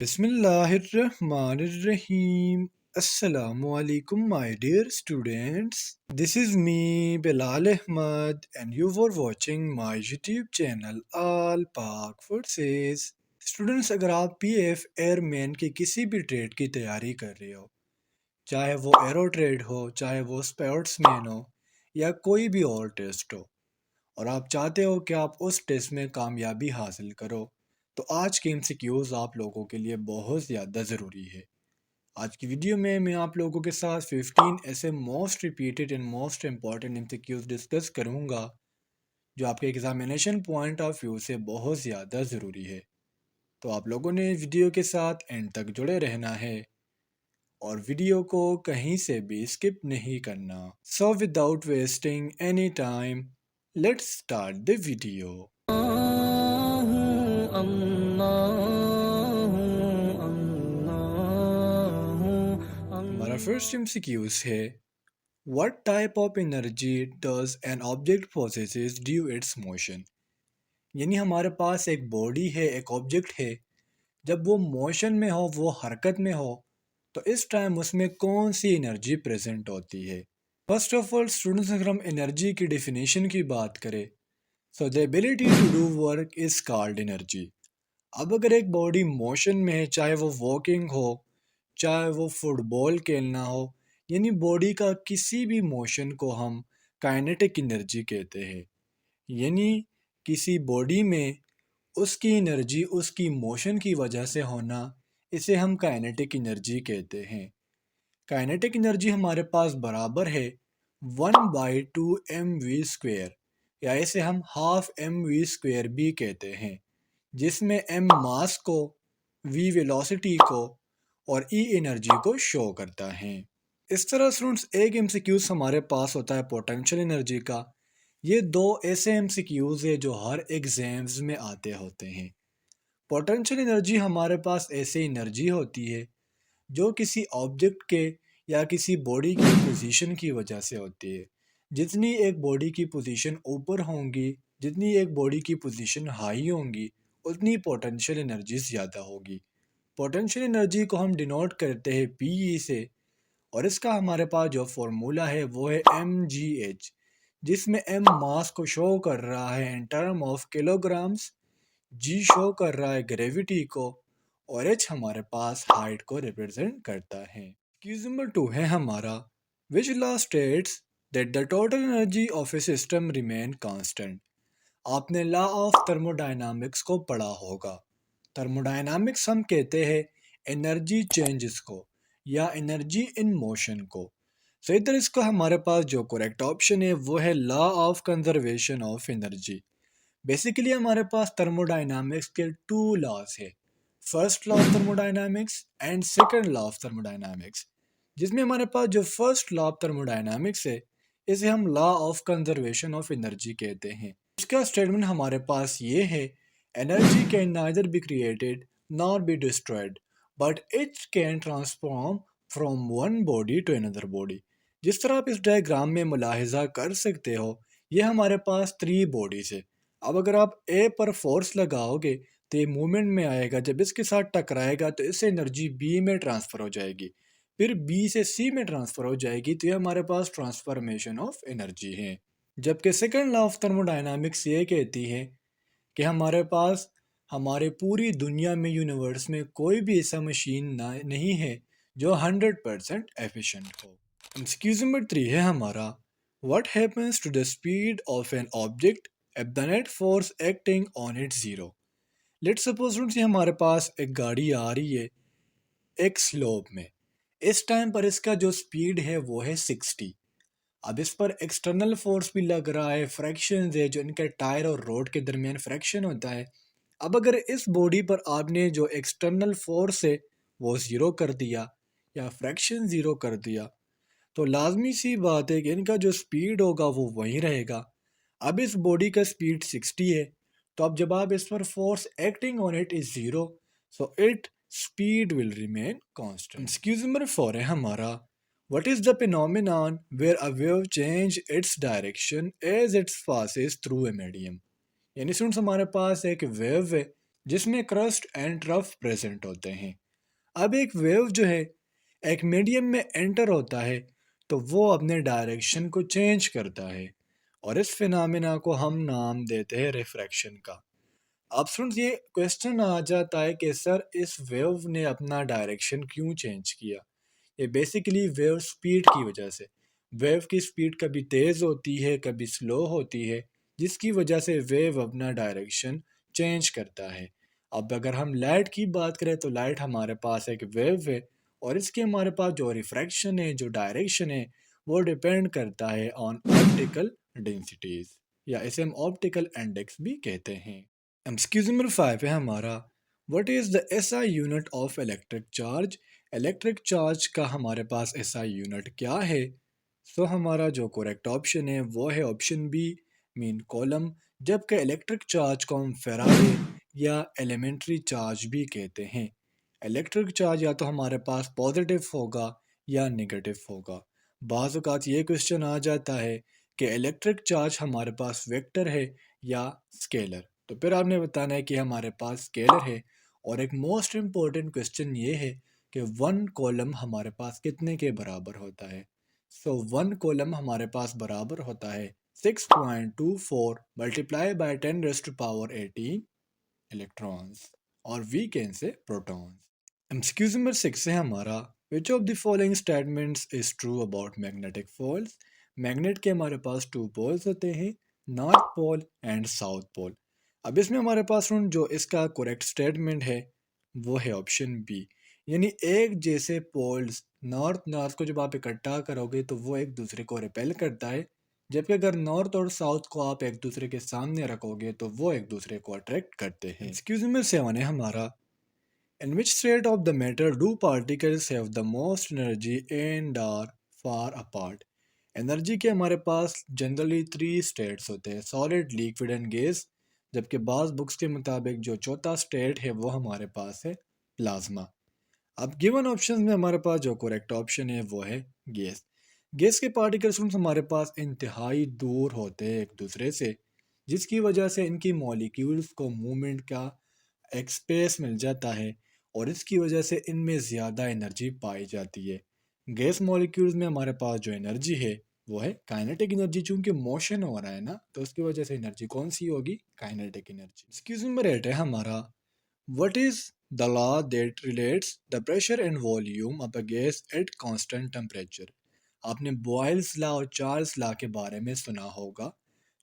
Bismillahirrahmanirrahim. Assalamu alaikum, my dear students. This is me, Bilal Ahmad, and you were watching my YouTube channel All Pak Forces. Students, अगर आप PF airman की किसी भी trade की तैयारी कर रहे हो, चाहे वो एरो ट्रेड हो, चाहे वो स्पोर्ट्समैन हो या कोई भी और टेस्ट हो, और आप चाहते हो कि आप उस टेस्ट में कामयाबी हासिल करो, तो आज के एमसीक्यूज़ आप लोगों के लिए बहुत ज़्यादा ज़रूरी है। आज की वीडियो में मैं आप लोगों के साथ 15 ऐसे most repeated and most important MCQs discuss करूँगा जो आपके एग्जामिनेशन पॉइंट ऑफ व्यू से बहुत ज़्यादा ज़रूरी है। तो आप लोगों ने वीडियो के साथ एंड तक जुड़े रहना है और वीडियो को कहीं से भी स्किप नहीं करना। So without wasting any time, let's start the video. हमारा फर्स्ट एमसीक्यूज है, what type of energy does an object possesses due it's motion. यानी हमारे पास एक बॉडी है, एक ऑब्जेक्ट है, जब वो मोशन में हो, वो हरकत में हो, तो इस टाइम उसमें कौन सी एनर्जी प्रेजेंट होती है। फर्स्ट ऑफ ऑल स्टूडेंट्स, अगर हम एनर्जी की डेफिनेशन की बात करें, so the ability to do work is called energy. अब अगर एक बॉडी मोशन में है, चाहे वो वॉकिंग हो, चाहे वो फुटबॉल खेलना हो, यानी बॉडी का किसी भी मोशन को हम काइनेटिक एनर्जी कहते हैं। यानी किसी बॉडी में उसकी एनर्जी उसकी मोशन की वजह से होना, इसे हम काइनेटिक एनर्जी कहते हैं। काइनेटिक एनर्जी हमारे पास बराबर है 1/2 mv², या इसे हम हाफ mv² भी कहते हैं, जिसमें m मास को, v वेलोसिटी को और e एनर्जी को शो करता है। इस तरह स्टूडेंट्स, एक एमसीक्यूज हमारे पास होता है पोटेंशियल एनर्जी का। ये दो ऐसे एमसीक्यूज है जो हर एग्जाम्स में आते होते हैं। पोटेंशियल एनर्जी हमारे पास ऐसी एनर्जी होती है जो किसी ऑब्जेक्ट के या किसी बॉडी की पोजीशन की वजह से होती है। जितनी एक बॉडी की पोजीशन ऊपर होंगी, जितनी एक बॉडी की पोजीशन हाई होंगी, उतनी पोटेंशियल एनर्जी ज़्यादा होगी। पोटेंशियल एनर्जी को हम डिनोट करते हैं पीई से, और इसका हमारे पास जो फॉर्मूला है वो है mgh, जिसमें m मास को शो कर रहा है in term of kilograms, G show कर रहा है ग्रेविटी को, और एच हमारे पास हाइट को रिप्रेजेंट करता है। क्यूज नंबर 2 है हमारा, which law states that the total energy of A system remain constant. आपने लॉ ऑफ थर्मोडायनामिक्स को पढ़ा होगा। थर्मोडायनामिक्स हम कहते हैं एनर्जी चेंजेस को या एनर्जी इन मोशन को। सो इधर इसका हमारे पास जो करेक्ट ऑप्शन है वो है law of conservation of energy. Basically हमारे पास थर्मोडायनामिक्स के टू लॉज है, first law of thermodynamics and second law of thermodynamics. जिसमें हमारे पास जो फर्स्ट लॉ ऑफ थर्मोडायनामिक्स है, इसे हम law of conservation of energy कहते हैं। इसका स्टेटमेंट हमारे पास ये है, energy can neither be created nor be destroyed, but it can transform from one body to another body. जिस तरह आप इस डायग्राम में मुलाहिजा कर सकते हो, ये हमारे पास 3 बॉडीज है। अब अगर आप ए पर फोर्स लगाओगे तो ये मूवमेंट में आएगा, जब इसके साथ टकराएगा तो इससे एनर्जी बी में ट्रांसफ़र हो जाएगी, फिर बी से सी में ट्रांसफ़र हो जाएगी, तो ये हमारे पास ट्रांसफॉर्मेशन ऑफ एनर्जी है। जबकि सेकंड लॉ ऑफ थर्मोडायनामिक्स ये कहती है कि हमारे पास हमारे पूरी दुनिया में, यूनिवर्स में कोई भी ऐसा मशीन नहीं है जो 100% एफिशिएंट हो। एक्सक्यूज नंबर 3 है हमारा, what happens to the speed of an object at the net force acting on it zero. Let's suppose कि हमारे पास एक गाड़ी आ रही है एक स्लोप में। इस टाइम पर इसका जो स्पीड है वो है 60। अब इस पर एक्सटर्नल फोर्स भी लग रहा है, फ्रैक्शन है जो इनके टायर और रोड के दरमियान फ्रैक्शन होता है। अब अगर इस बॉडी पर आपने जो एक्सटर्नल फोर्स है वो ज़ीरो कर दिया या फ्रैक्शन ज़ीरो कर दिया, तो लाजमी सी बात है कि इनका जो स्पीड होगा वो वहीं रहेगा। अब इस बॉडी का स्पीड 60 है, तो अब जब आप इस पर force acting on it is zero, so it speed will remain constant. Excuse number 4 है हमारा, what is the phenomenon where a wave change its direction as its passes through a medium. यानी स्टूडेंट्स, हमारे पास एक wave है जिसमें crust and trough present होते हैं। अब एक वेव जो है एक मीडियम में एंटर होता है तो वो अपने डायरेक्शन को चेंज करता है और इस फिनोमेना को हम नाम देते हैं रिफ्रैक्शन का। अब सुन ये क्वेश्चन आ जाता है कि सर इस वेव ने अपना डायरेक्शन क्यों चेंज किया। ये बेसिकली वेव स्पीड की वजह से। वेव की स्पीड कभी तेज़ होती है कभी स्लो होती है, जिसकी वजह से वेव अपना डायरेक्शन चेंज करता है। अब अगर हम लाइट की बात करें तो लाइट हमारे पास एक वेव है और इसके हमारे पास जो रिफ्रैक्शन है जो डायरेक्शन है वो डिपेंड करता है ऑन ऑप्टिकल डेंसिटीज, या इसे हम ऑप्टिकल इंडेक्स भी कहते हैं। एक्सक्यूज नंबर 5 है हमारा, what is the SI unit of electric charge. Electric charge का हमारे पास एसआई यूनिट क्या है। सो हमारा जो करेक्ट ऑप्शन है वो है ऑप्शन बी, मीन कॉलम। जबकि इलेक्ट्रिक चार्ज को हम फेराडे या एलिमेंट्री चार्ज भी कहते हैं। इलेक्ट्रिक चार्ज या तो हमारे पास पॉजिटिव होगा या नेगेटिव होगा। बाज़ औक़ात ये क्वेश्चन आ जाता है कि इलेक्ट्रिक चार्ज हमारे पास वेक्टर है या स्केलर, तो फिर आपने बताना है कि हमारे पास स्केलर है। और एक मोस्ट इम्पोर्टेंट क्वेश्चन ये है कि वन कॉलम हमारे पास कितने के बराबर होता है। सो वन कॉलम हमारे पास बराबर होता है 6.24 मल्टीप्लाई बाय 10⁻18 इलेक्ट्रॉन्स, और we can say protons. MCQs number 6 है हमारा, which of the following statements is true about magnetic poles. Magnet के हमारे पास टू पोल्स होते हैं, north pole and south pole. अब इसमें हमारे पास जो इसका करेक्ट स्टेटमेंट है वो है ऑप्शन बी, यानी एक जैसे पोल्स नॉर्थ नॉर्थ को जब आप इकट्ठा करोगे तो वो एक दूसरे को रिपेल करता है, जबकि अगर नॉर्थ और साउथ को आप एक दूसरे के सामने रखोगे तो वो एक दूसरे को अट्रैक्ट करते हैं। एक्सक्यूज नंबर 7 है हमारा, in which state of the matter do particles have the most energy and are far apart? Energy के हमारे पास जनरली थ्री स्टेट्स होते हैं, सॉलिड लिक्विड एंड गैस। जबकि बाज़ बुक्स के मुताबिक जो चौथा स्टेट है वो हमारे पास है प्लाज्मा। अब गिवन ऑप्शन में हमारे पास जो करेक्ट ऑप्शन है वो है गैस। गैस के पार्टिकल्स हमारे पास इंतहाई दूर होते हैं एक दूसरे से, जिसकी वजह से इनकी मॉलिक्यूल्स को मूवमेंट का एक स्पेस मिल जाता है और इसकी वजह से इनमें ज़्यादा एनर्जी पाई जाती है। गैस मॉलिक्यूल्स में हमारे पास जो एनर्जी है वो है काइनेटिक एनर्जी, चूंकि मोशन हो रहा है ना तो उसकी वजह से एनर्जी कौन सी होगी, काइनेटिक एनर्जी। एक्सक्यूज नंबर 8 है हमारा, what is the law that relates the pressure and volume of a gas at constant temperature. आपने बॉयल्स लॉ और चार्ल्स लॉ के बारे में सुना होगा,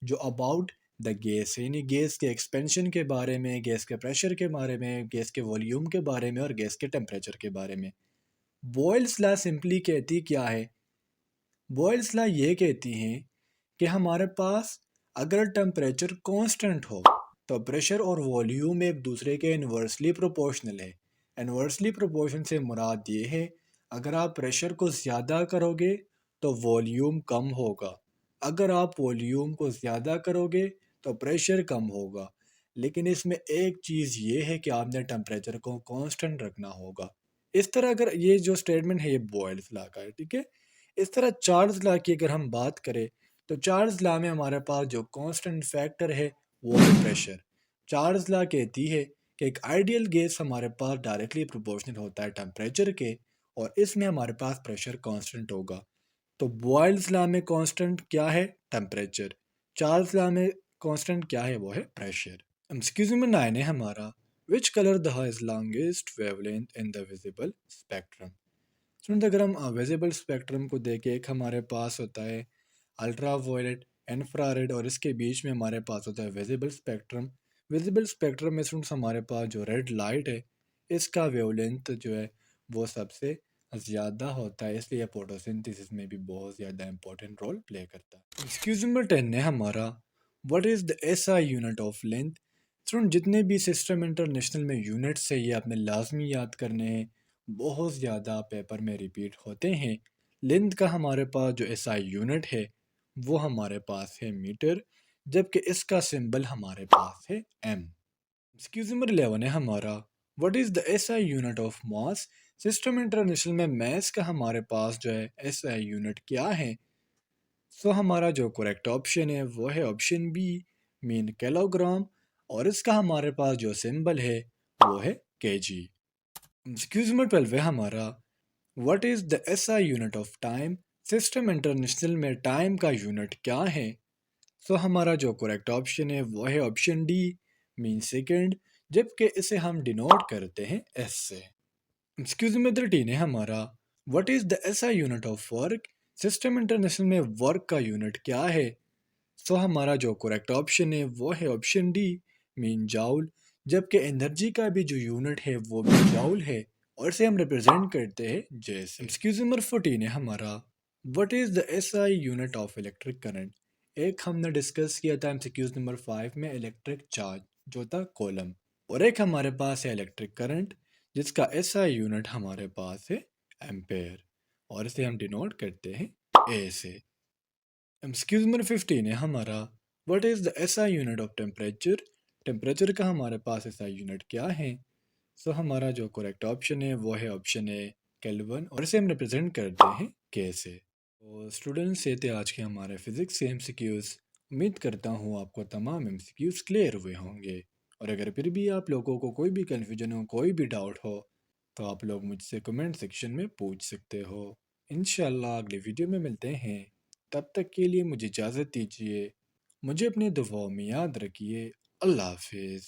जो अबाउट द गैस यानी गैस के एक्सपेंशन के बारे में, गैस के प्रेशर के बारे में, गैस के वॉल्यूम के बारे में और गैस के टेम्परेचर के बारे में। बॉयल्स लॉ सिंपली कहती क्या है, बॉयल्स लॉ ये कहती हैं कि हमारे पास अगर टेम्परेचर कांस्टेंट हो तो प्रेशर और वॉल्यूम एक दूसरे के इन्वर्सली प्रोपोर्शनल है। इन्वर्सली प्रोपोर्शन से मुराद ये है, अगर आप प्रेशर को ज़्यादा करोगे तो वॉल्यूम कम होगा, अगर आप वॉल्यूम को ज़्यादा करोगे तो प्रेशर कम होगा। लेकिन इसमें एक चीज़ ये है कि आपने टेम्परेचर को कांस्टेंट रखना होगा। इस तरह अगर ये जो स्टेटमेंट है ये बॉयल्स लॉ का है, ठीक है। इस तरह चार्ल्स लॉ की अगर हम बात करें तो चार्ल्स लॉ में हमारे पास जो कांस्टेंट फैक्टर है वो है प्रेशर। चार्ल्स लॉ कहती है कि एक आइडियल गैस हमारे पास डायरेक्टली प्रोपोर्शनल होता है टेम्परेचर के, और इसमें हमारे पास प्रेशर कांस्टेंट होगा। तो बॉयल्स लॉ में कांस्टेंट क्या है, टेम्परेचर। चार्ल्स लॉ में कांस्टेंट क्या है, वो है प्रेशर। एक्सक्यूज नंबर 9 है हमारा, which colour the has longest wavelength in the visible spectrum. सुनते अगर हम विजिबल स्पेक्ट्रम को देखें, एक हमारे पास होता है अल्ट्रा वायलेट, इंफ्रारेड, और इसके बीच में हमारे पास होता है विजिबल स्पेक्ट्रम। विजिबल स्पेक्ट्रम में स्टूडेंट्स हमारे पास जो रेड लाइट है इसका वेवलेंथ जो है वो सबसे ज़्यादा होता है, इसलिए फोटोसिंथेसिस में भी बहुत ज़्यादा इंपॉर्टेंट रोल प्ले करता है। एक्सक्यूज नंबर 10 है हमारा, what is the SI unit of length. Student जितने भी सिस्टम इंटरनेशनल में यूनिट्स है ये आपने लाजमी याद करने हैं, बहुत ज़्यादा पेपर में रिपीट होते हैं। लेंथ का हमारे पास जो एसआई यूनिट है वो हमारे पास है मीटर, जबकि इसका सिंबल हमारे पास है एम। एक्सक्यूज नंबर 11 है हमारा, what is the SI unit of mass. System international में मैस का हमारे पास जो है एसआई यूनिट क्या है। सो हमारा जो करेक्ट ऑप्शन है वो है ऑप्शन बी, मीन किलोग्राम। और इसका हमारे पास जो सिंबल है वो है केजी। एक्सक्यूज नंबर 12 है हमारा, what is the SI unit of time? System international में टाइम का यूनिट क्या है? सो हमारा जो करेक्ट ऑप्शन है वो है ऑप्शन डी, मीन सेकेंड, जबकि इसे हम डिनोट करते हैं एस से। एक्सक्यूज नंबर 13 है हमारा, what is the SI unit of work? System international में वर्क का यूनिट क्या है? सो हमारा जो करेक्ट ऑप्शन है वो है ऑप्शन डी, मीन जाउल, जबकि एनर्जी का भी जो यूनिट है वो भी जाउल है और इसे हम रिप्रेजेंट करते हैं जैसे। एक्सक्यूज नंबर 14 है हमारा, what is the SI unit of electric current? एक हमने डिस्कस किया था एमसीक्यूज नंबर 5 में इलेक्ट्रिक चार्ज जो था कॉलम, और एक हमारे पास है इलेक्ट्रिक करंट जिसका एसआई यूनिट हमारे पास है एम्पेयर, और इसे हम डिनोट करते हैं ए से। एक्सक्यूज नंबर 15 है हमारा, what is the SI unit of temperature? Temperature का हमारे पास एसआई यूनिट क्या है? सो हमारा जो करेक्ट ऑप्शन है वो है ऑप्शन ए, केल्विन, और इसे हम रिप्रेजेंट करते हैं के से। तो स्टूडेंट्स, ये थे आज के हमारे फिजिक्स के एमसीक्यूज। उम्मीद करता हूँ आपको तमाम एमसीक्यूज क्लियर हुए होंगे, और अगर फिर भी आप लोगों को कोई भी कन्फ्यूजन हो, कोई भी डाउट हो, तो आप लोग मुझसे कमेंट सेक्शन में पूछ सकते हो। इंशाल्लाह अगली वीडियो में मिलते हैं। तब तक के लिए मुझे इजाज़त दीजिए। मुझे अपनी दुआओं में याद रखिए। अल्लाह हाफिज़।